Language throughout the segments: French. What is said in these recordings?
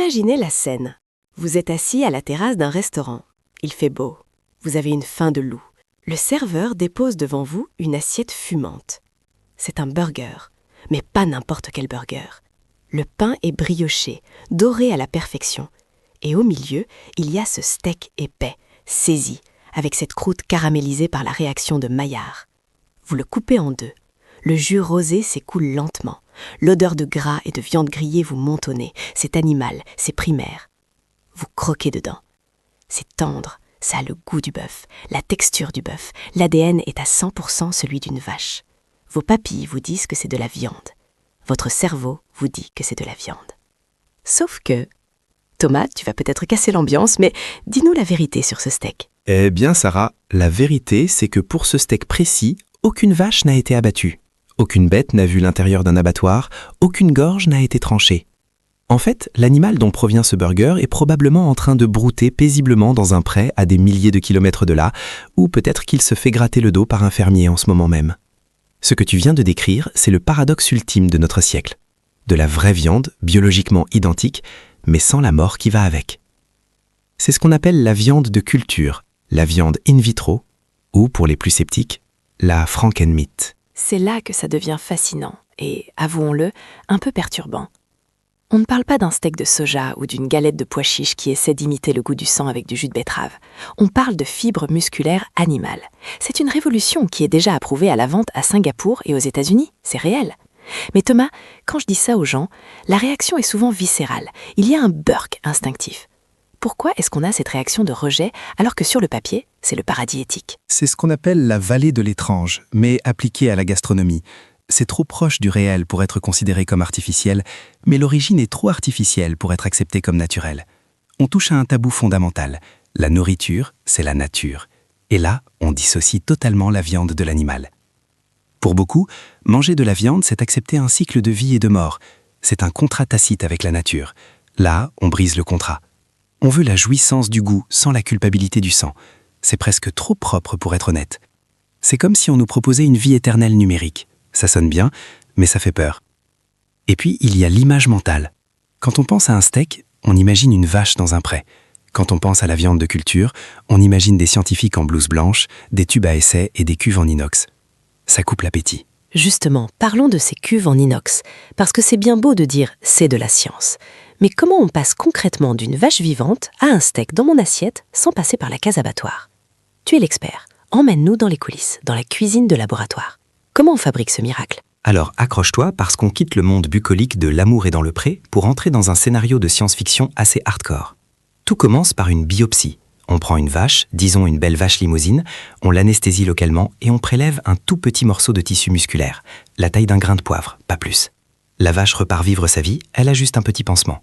Imaginez la scène. Vous êtes assis à la terrasse d'un restaurant. Il fait beau. Vous avez une faim de loup. Le serveur dépose devant vous une assiette fumante. C'est un burger, mais pas n'importe quel burger. Le pain est brioché, doré à la perfection. Et au milieu, il y a ce steak épais, saisi, avec cette croûte caramélisée par la réaction de Maillard. Vous le coupez en deux. Le jus rosé s'écoule lentement. L'odeur de gras et de viande grillée vous monte au nez. C'est animal, c'est primaire. Vous croquez dedans. C'est tendre, ça a le goût du bœuf, la texture du bœuf. L'ADN est à 100% celui d'une vache. Vos papilles vous disent que c'est de la viande. Votre cerveau vous dit que c'est de la viande. Sauf que... Thomas, tu vas peut-être casser l'ambiance, mais dis-nous la vérité sur ce steak. Eh bien, Sarah, la vérité, c'est que pour ce steak précis, aucune vache n'a été abattue. Aucune bête n'a vu l'intérieur d'un abattoir, aucune gorge n'a été tranchée. En fait, l'animal dont provient ce burger est probablement en train de brouter paisiblement dans un pré à des milliers de kilomètres de là, ou peut-être qu'il se fait gratter le dos par un fermier en ce moment même. Ce que tu viens de décrire, c'est le paradoxe ultime de notre siècle. De la vraie viande, biologiquement identique, mais sans la mort qui va avec. C'est ce qu'on appelle la viande de culture, la viande in vitro, ou pour les plus sceptiques, la Frankenmeat. C'est là que ça devient fascinant et, avouons-le, un peu perturbant. On ne parle pas d'un steak de soja ou d'une galette de pois chiches qui essaie d'imiter le goût du sang avec du jus de betterave. On parle de fibres musculaires animales. C'est une révolution qui est déjà approuvée à la vente à Singapour et aux États-Unis. C'est réel. Mais Thomas, quand je dis ça aux gens, la réaction est souvent viscérale. Il y a un burk instinctif. Pourquoi est-ce qu'on a cette réaction de rejet alors que sur le papier, c'est le paradis éthique? C'est ce qu'on appelle la vallée de l'étrange, mais appliquée à la gastronomie. C'est trop proche du réel pour être considéré comme artificiel, mais l'origine est trop artificielle pour être acceptée comme naturelle. On touche à un tabou fondamental. La nourriture, c'est la nature. Et là, on dissocie totalement la viande de l'animal. Pour beaucoup, manger de la viande, c'est accepter un cycle de vie et de mort. C'est un contrat tacite avec la nature. Là, on brise le contrat. On veut la jouissance du goût sans la culpabilité du sang. C'est presque trop propre pour être honnête. C'est comme si on nous proposait une vie éternelle numérique. Ça sonne bien, mais ça fait peur. Et puis, il y a l'image mentale. Quand on pense à un steak, on imagine une vache dans un pré. Quand on pense à la viande de culture, on imagine des scientifiques en blouse blanche, des tubes à essai et des cuves en inox. Ça coupe l'appétit. Justement, parlons de ces cuves en inox, parce que c'est bien beau de dire « c'est de la science ». Mais comment on passe concrètement d'une vache vivante à un steak dans mon assiette sans passer par la case abattoir? Tu es l'expert. Emmène-nous dans les coulisses, dans la cuisine de laboratoire. Comment on fabrique ce miracle? Alors accroche-toi parce qu'on quitte le monde bucolique de L'amour est dans le pré pour entrer dans un scénario de science-fiction assez hardcore. Tout commence par une biopsie. On prend une vache, disons une belle vache limousine, on l'anesthésie localement et on prélève un tout petit morceau de tissu musculaire, la taille d'un grain de poivre, pas plus. La vache repart vivre sa vie, elle a juste un petit pansement.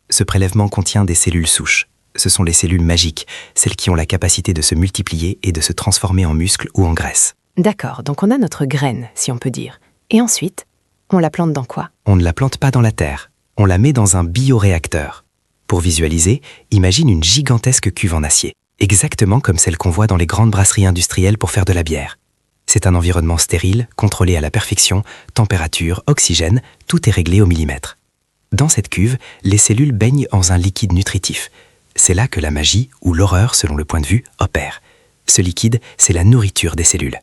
Ce prélèvement contient des cellules souches. Ce sont les cellules magiques, celles qui ont la capacité de se multiplier et de se transformer en muscles ou en graisse. D'accord, donc on a notre graine, si on peut dire. Et ensuite, on la plante dans quoi? On ne la plante pas dans la terre, on la met dans un bioréacteur. Pour visualiser, imagine une gigantesque cuve en acier, exactement comme celle qu'on voit dans les grandes brasseries industrielles pour faire de la bière. C'est un environnement stérile, contrôlé à la perfection, température, oxygène, tout est réglé au millimètre. Dans cette cuve, les cellules baignent dans un liquide nutritif. C'est là que la magie, ou l'horreur selon le point de vue, opère. Ce liquide, c'est la nourriture des cellules.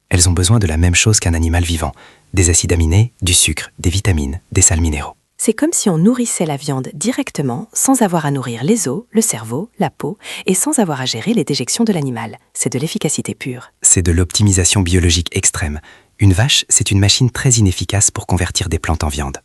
Elles ont besoin de la même chose qu'un animal vivant, des acides aminés, du sucre, des vitamines, des sels minéraux. C'est comme si on nourrissait la viande directement, sans avoir à nourrir les os, le cerveau, la peau, et sans avoir à gérer les déjections de l'animal. C'est de l'efficacité pure. C'est de l'optimisation biologique extrême. Une vache, c'est une machine très inefficace pour convertir des plantes en viande.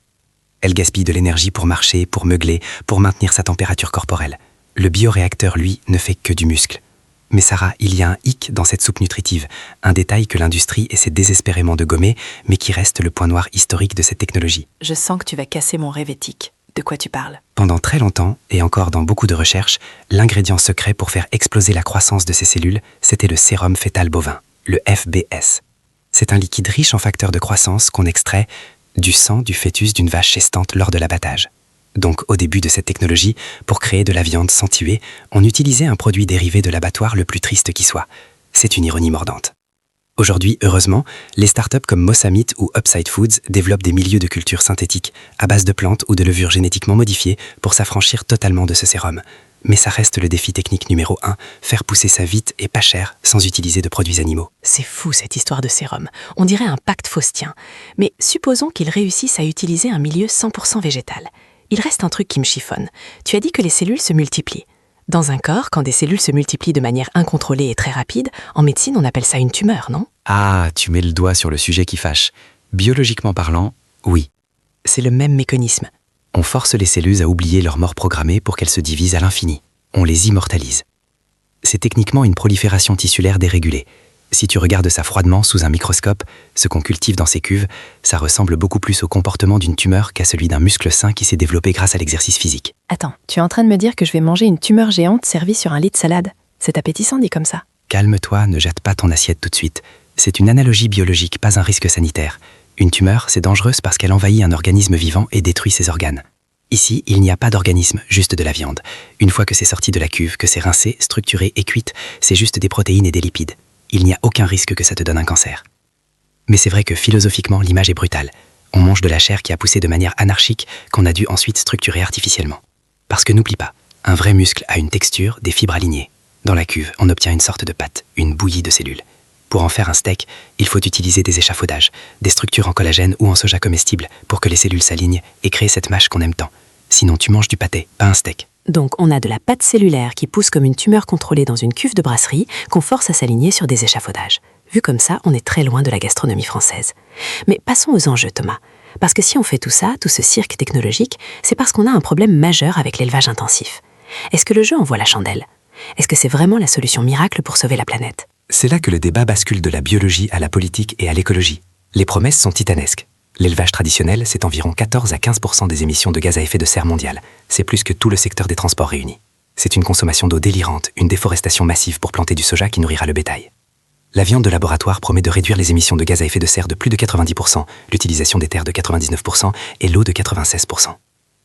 Elle gaspille de l'énergie pour marcher, pour meugler, pour maintenir sa température corporelle. Le bioréacteur, lui, ne fait que du muscle. Mais Sarah, il y a un hic dans cette soupe nutritive, un détail que l'industrie essaie désespérément de gommer, mais qui reste le point noir historique de cette technologie. Je sens que tu vas casser mon rêve éthique. De quoi tu parles? Pendant très longtemps, et encore dans beaucoup de recherches, l'ingrédient secret pour faire exploser la croissance de ces cellules, c'était le sérum fœtal bovin, le FBS. C'est un liquide riche en facteurs de croissance qu'on extrait du sang du fœtus d'une vache gestante lors de l'abattage. Donc, au début de cette technologie, pour créer de la viande sans tuer, on utilisait un produit dérivé de l'abattoir le plus triste qui soit. C'est une ironie mordante. Aujourd'hui, heureusement, les startups comme Mosamit ou Upside Foods développent des milieux de culture synthétiques à base de plantes ou de levures génétiquement modifiées pour s'affranchir totalement de ce sérum. Mais ça reste le défi technique numéro 1, faire pousser ça vite et pas cher sans utiliser de produits animaux. C'est fou cette histoire de sérum. On dirait un pacte faustien. Mais supposons qu'ils réussissent à utiliser un milieu 100% végétal. Il reste un truc qui me chiffonne. Tu as dit que les cellules se multiplient. Dans un corps, quand des cellules se multiplient de manière incontrôlée et très rapide, en médecine on appelle ça une tumeur, non? Ah, tu mets le doigt sur le sujet qui fâche. Biologiquement parlant, oui. C'est le même mécanisme. On force les cellules à oublier leur mort programmée pour qu'elles se divisent à l'infini. On les immortalise. C'est techniquement une prolifération tissulaire dérégulée. Si tu regardes ça froidement sous un microscope, ce qu'on cultive dans ces cuves, ça ressemble beaucoup plus au comportement d'une tumeur qu'à celui d'un muscle sain qui s'est développé grâce à l'exercice physique. Attends, tu es en train de me dire que je vais manger une tumeur géante servie sur un lit de salade? C'est appétissant dit comme ça. Calme-toi, ne jette pas ton assiette tout de suite. C'est une analogie biologique, pas un risque sanitaire. Une tumeur, c'est dangereuse parce qu'elle envahit un organisme vivant et détruit ses organes. Ici, il n'y a pas d'organisme, juste de la viande. Une fois que c'est sorti de la cuve, que c'est rincé, structuré et cuite, c'est juste des protéines et des lipides. Il n'y a aucun risque que ça te donne un cancer. Mais c'est vrai que philosophiquement, l'image est brutale. On mange de la chair qui a poussé de manière anarchique, qu'on a dû ensuite structurer artificiellement. Parce que n'oublie pas, un vrai muscle a une texture, des fibres alignées. Dans la cuve, on obtient une sorte de pâte, une bouillie de cellules. Pour en faire un steak, il faut utiliser des échafaudages, des structures en collagène ou en soja comestible pour que les cellules s'alignent et créer cette mâche qu'on aime tant. Sinon, tu manges du pâté, pas un steak. Donc on a de la pâte cellulaire qui pousse comme une tumeur contrôlée dans une cuve de brasserie qu'on force à s'aligner sur des échafaudages. Vu comme ça, on est très loin de la gastronomie française. Mais passons aux enjeux, Thomas. Parce que si on fait tout ça, tout ce cirque technologique, c'est parce qu'on a un problème majeur avec l'élevage intensif. Est-ce que le jeu en vaut la chandelle? Est-ce que c'est vraiment la solution miracle pour sauver la planète? C'est là que le débat bascule de la biologie à la politique et à l'écologie. Les promesses sont titanesques. L'élevage traditionnel, c'est environ 14 à 15% des émissions de gaz à effet de serre mondiales. C'est plus que tout le secteur des transports réunis. C'est une consommation d'eau délirante, une déforestation massive pour planter du soja qui nourrira le bétail. La viande de laboratoire promet de réduire les émissions de gaz à effet de serre de plus de 90%, l'utilisation des terres de 99% et l'eau de 96%.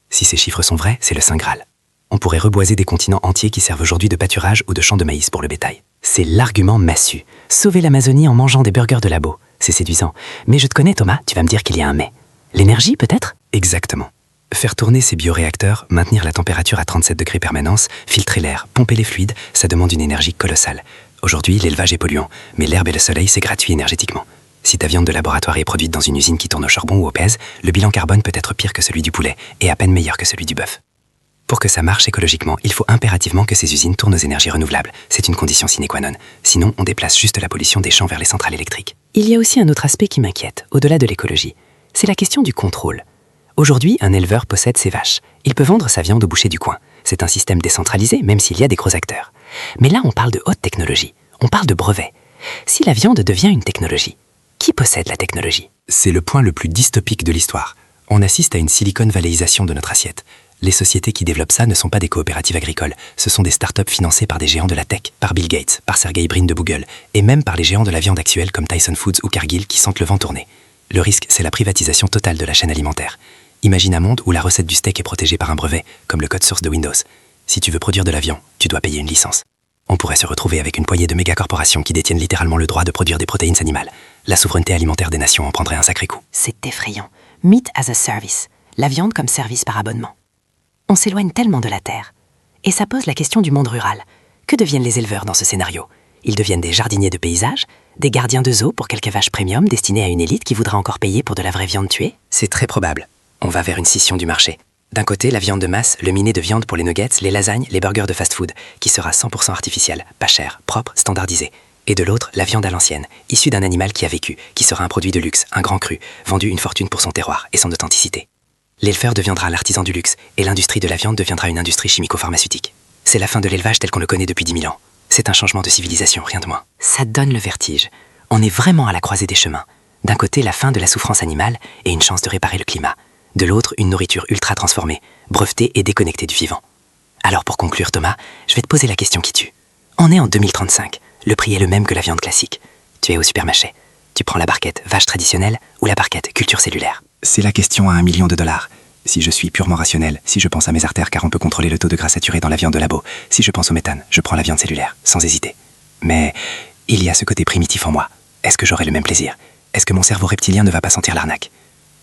Si ces chiffres sont vrais, c'est le Saint Graal. On pourrait reboiser des continents entiers qui servent aujourd'hui de pâturage ou de champs de maïs pour le bétail. C'est l'argument massu. Sauver l'Amazonie en mangeant des burgers de labo. C'est séduisant. Mais je te connais, Thomas, tu vas me dire qu'il y a un mais. L'énergie, peut-être? Exactement. Faire tourner ces bioréacteurs, maintenir la température à 37 degrés permanence, filtrer l'air, pomper les fluides, ça demande une énergie colossale. Aujourd'hui, l'élevage est polluant, mais l'herbe et le soleil, c'est gratuit énergétiquement. Si ta viande de laboratoire est produite dans une usine qui tourne au charbon ou au pèse, le bilan carbone peut être pire que celui du poulet, et à peine meilleur que celui du bœuf. Pour que ça marche écologiquement, il faut impérativement que ces usines tournent aux énergies renouvelables. C'est une condition sine qua non. Sinon, on déplace juste la pollution des champs vers les centrales électriques. Il y a aussi un autre aspect qui m'inquiète, au-delà de l'écologie. C'est la question du contrôle. Aujourd'hui, un éleveur possède ses vaches. Il peut vendre sa viande au boucher du coin. C'est un système décentralisé, même s'il y a des gros acteurs. Mais là, on parle de haute technologie. On parle de brevets. Si la viande devient une technologie, qui possède la technologie? C'est le point le plus dystopique de l'histoire. On assiste à une Silicon Valleyisation de notre assiette. Les sociétés qui développent ça ne sont pas des coopératives agricoles, ce sont des startups financées par des géants de la tech, par Bill Gates, par Sergey Brin de Google, et même par les géants de la viande actuelle comme Tyson Foods ou Cargill qui sentent le vent tourner. Le risque, c'est la privatisation totale de la chaîne alimentaire. Imagine un monde où la recette du steak est protégée par un brevet, comme le code source de Windows. Si tu veux produire de la viande, tu dois payer une licence. On pourrait se retrouver avec une poignée de mégacorporations qui détiennent littéralement le droit de produire des protéines animales. La souveraineté alimentaire des nations en prendrait un sacré coup. C'est effrayant. Meat as a service. La viande comme service par abonnement. On s'éloigne tellement de la terre. Et ça pose la question du monde rural. Que deviennent les éleveurs dans ce scénario? Ils deviennent des jardiniers de paysage, des gardiens de zoo pour quelques vaches premium destinées à une élite qui voudra encore payer pour de la vraie viande tuée? C'est très probable. On va vers une scission du marché. D'un côté, la viande de masse, le minet de viande pour les nuggets, les lasagnes, les burgers de fast-food, qui sera 100% artificiel, pas cher, propre, standardisé. Et de l'autre, la viande à l'ancienne, issue d'un animal qui a vécu, qui sera un produit de luxe, un grand cru, vendu une fortune pour son terroir et son authenticité. L'éleveur deviendra l'artisan du luxe, et l'industrie de la viande deviendra une industrie chimico-pharmaceutique. C'est la fin de l'élevage tel qu'on le connaît depuis 10 000 ans. C'est un changement de civilisation, rien de moins. Ça donne le vertige. On est vraiment à la croisée des chemins. D'un côté, la fin de la souffrance animale et une chance de réparer le climat. De l'autre, une nourriture ultra transformée, brevetée et déconnectée du vivant. Alors pour conclure, Thomas, je vais te poser la question qui tue. On est en 2035. Le prix est le même que la viande classique. Tu es au supermarché. Tu prends la barquette vache traditionnelle ou la barquette culture cellulaire? C'est la question à $1 million. Si je suis purement rationnel, si je pense à mes artères car on peut contrôler le taux de gras saturé dans la viande de labo, si je pense au méthane, je prends la viande cellulaire, sans hésiter. Mais il y a ce côté primitif en moi. Est-ce que j'aurai le même plaisir? Est-ce que mon cerveau reptilien ne va pas sentir l'arnaque?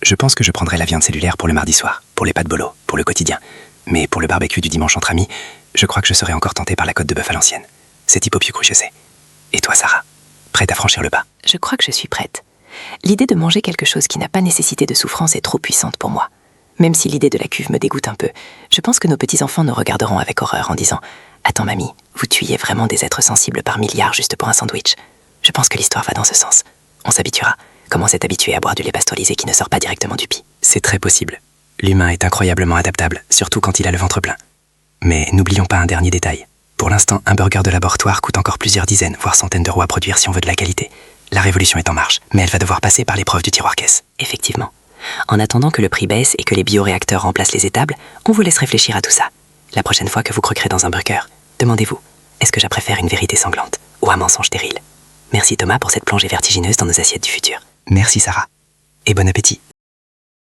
Je pense que je prendrai la viande cellulaire pour le mardi soir, pour les pâtes bolo, pour le quotidien. Mais pour le barbecue du dimanche entre amis, je crois que je serai encore tenté par la côte de bœuf à l'ancienne. C'est type au pied cru, je sais. Et toi, Sarah? Prête à franchir le pas? Je crois que je suis prête. L'idée de manger quelque chose qui n'a pas nécessité de souffrance est trop puissante pour moi. Même si l'idée de la cuve me dégoûte un peu, je pense que nos petits-enfants nous regarderont avec horreur en disant « Attends mamie, vous tuiez vraiment des êtres sensibles par milliards juste pour un sandwich ?» Je pense que l'histoire va dans ce sens. On s'habituera, comme on s'est habitué à boire du lait pasteurisé qui ne sort pas directement du pis. C'est très possible. L'humain est incroyablement adaptable, surtout quand il a le ventre plein. Mais n'oublions pas un dernier détail. Pour l'instant, un burger de laboratoire coûte encore plusieurs dizaines, voire centaines d'euros à produire si on veut de la qualité. La révolution est en marche, mais elle va devoir passer par l'épreuve du tiroir-caisse. Effectivement. En attendant que le prix baisse et que les bioréacteurs remplacent les étables, on vous laisse réfléchir à tout ça. La prochaine fois que vous croquerez dans un burger, demandez-vous, est-ce que je préfère une vérité sanglante ou un mensonge stérile? Merci Thomas pour cette plongée vertigineuse dans nos assiettes du futur. Merci Sarah. Et bon appétit.